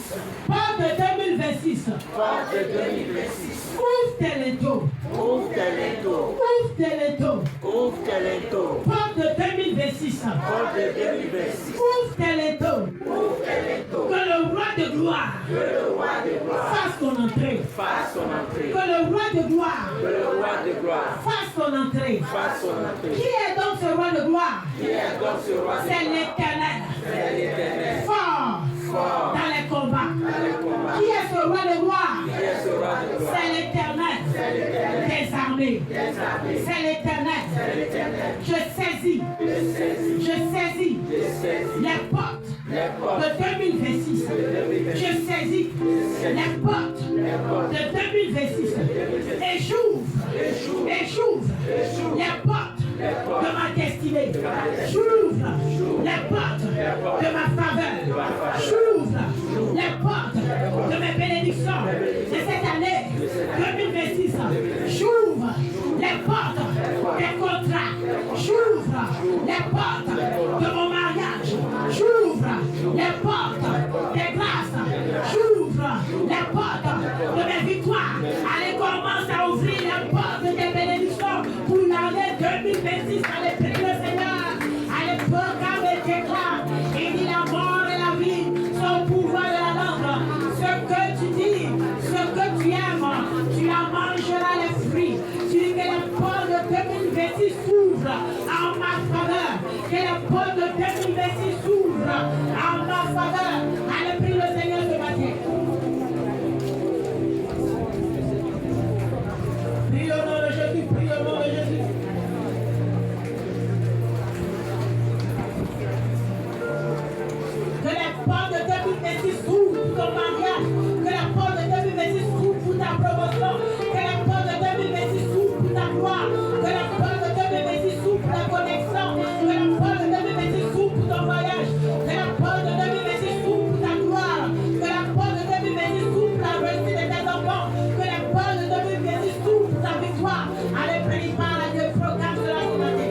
Porte de 2026. Porte de 2026. Ouvre tes linteaux. Ouvre tes linteaux. Ouvre tes linteaux. Ouvre tes linteaux. Porte de 2026. Porte de 2026. Ouvre tes linteaux. Ouvre tes linteaux. Que le roi de gloire Que le roi de gloire fasse son entrée. fasse son entrée. Que le roi de gloire Que le roi de gloire fasse son entrée. fasse son entrée. Qui est donc ce roi de gloire? Qui est donc ce roi de C'est gloire? l'Éternel. C'est l'Éternel. Fort Fort dans les combats. dans les combats. Qui est ce roi de gloire? Qui est ce roi de gloire? C'est l'Éternel C'est l'Éternel des armées. des armées. C'est l'Éternel. C'est l'Éternel. Je saisis les portes Les portes de 2026. Je saisis les portes de 2026. Et j'ouvre les portes de ma destinée. J'ouvre les portes de ma faveur. J'ouvre les portes de mes bénédictions de cette année 2026. J'ouvre les portes des contrats. J'ouvre les portes de mon mariage. J'ouvre les portes des grâces. J'ouvre les portes de mes victoires. Allez, commence à ouvrir les portes des bénédictions pour l'année 2026. Allez, prie le Seigneur. Allez, proclame et déclare. Il dit la mort et la vie sont au pouvoir de la langue. Ce que tu dis, ce que tu aimes, tu en mangeras les fruits. Tu dis que les portes de 2026 s'ouvrent en ma faveur. Que les portes de 2026 s'ouvrent en ma faveur. Allez, prie le Seigneur ce matin. Prie au nom de Jésus, prie au nom de Jésus. Que les portes de 2026 s'ouvrent pour ton mariage. Que les portes de 2026 s'ouvrent pour ta promotion. Que les portes de 2026 s'ouvrent pour ta gloire. Que les portes de 2026 s'ouvrent pour ta connexion. Que les portes de 2026 s'ouvrent pour ton voyage. Que les portes de 2026 s'ouvrent pour ta gloire. Que les portes de 2026 s'ouvrent pour la réussite de tes enfants. Que les portes de 2026 s'ouvrent pour ta victoire. Allez, prie par la Dieu, proclame cela ce matin.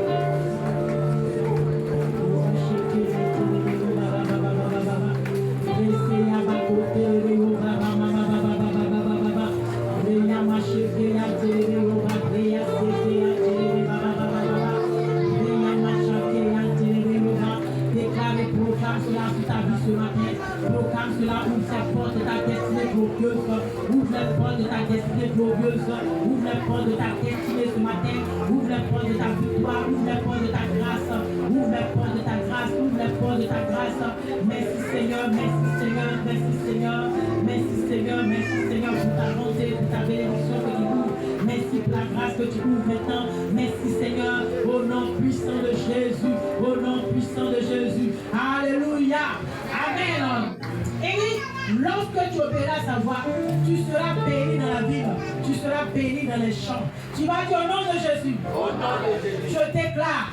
Proclame cela sur ta vie ce matin. Proclame cela, ouvre ces portes de ta destinée glorieuse. Ouvre les portes de ta destinée glorieuse. Ouvre les portes de ta destinée ce matin. Ouvre les portes de ta victoire. Ouvre les portes de ta grâce. Ouvre les portes de ta grâce. Ouvre les portes de ta grâce. Merci Seigneur, merci Seigneur, merci Seigneur. Merci Seigneur, merci Seigneur pour ta bonté, pour ta bénédiction que tu ouvres. Merci pour la grâce que tu ouvres maintenant. Merci Seigneur, au nom puissant de Jésus. Au nom puissant de Jésus. Alléluia. Amen. Et lorsque tu opéras sa voix, tu seras béni dans la ville. Tu seras béni dans les champs. Tu vas dire au nom de Jésus. Au nom de Jésus. Je déclare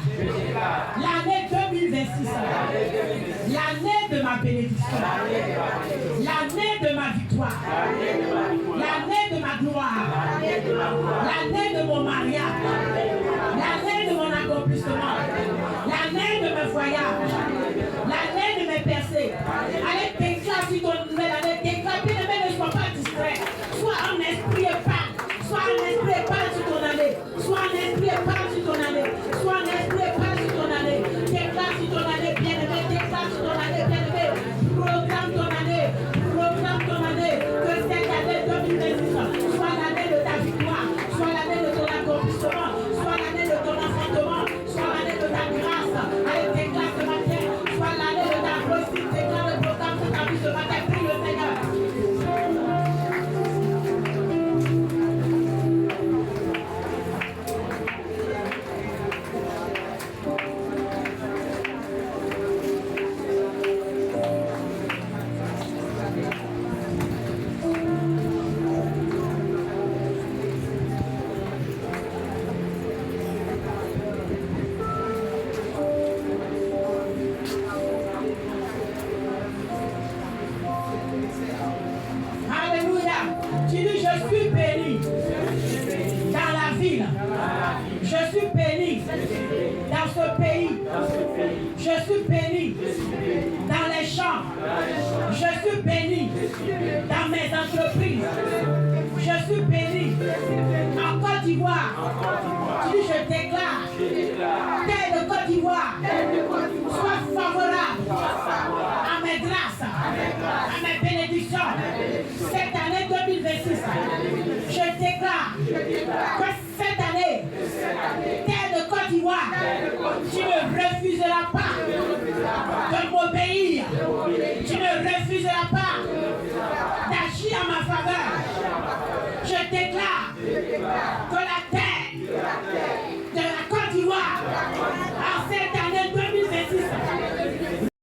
l'année 2026. L'année de ma bénédiction. L'année de ma victoire. L'année de ma gloire. L'année de mon mariage. L'année de mon accomplissement. L'année de mes voyages. L'année de mes percées. Allez, déclare sur ton nouvelle année. Déclare, bien aimé, ne sois pas distrait. Sois en esprit et parle. Sois en esprit et parle sur ton année. Sois en esprit et parle sur ton année. Sois en esprit et parle sur ton année. Déclare sur ton année, bien aimé. Déclare sur ton année, bien aimé. Proclame ton année. Proclame ton année. Que cette année 2026 soit l'année de ta victoire. Soit l'année de ton accomplissement. Soit l'année de ton enfantement. Soit l'année de ta grâce. Allez, déclare ce matin. Soit l'année de ta réussite. Déclare le programme de ta vie ce matin. Prie le Seigneur. Alléluia. Tu dis, je suis béni dans la ville. Je suis béni dans ce pays. Je suis béni dans les champs. Je suis béni dans mes entreprises. Je suis béni en Côte d'Ivoire. Tu dis, je déclare, terre de Côte d'Ivoire, sois favorable à mes grâces, à mes bénédictions. Cette année 2026, je déclare que cette année, terre de Côte d'Ivoire, tu ne refuseras pas de m'obéir. Tu ne refuseras pas d'agir en ma faveur. Je déclare que la terre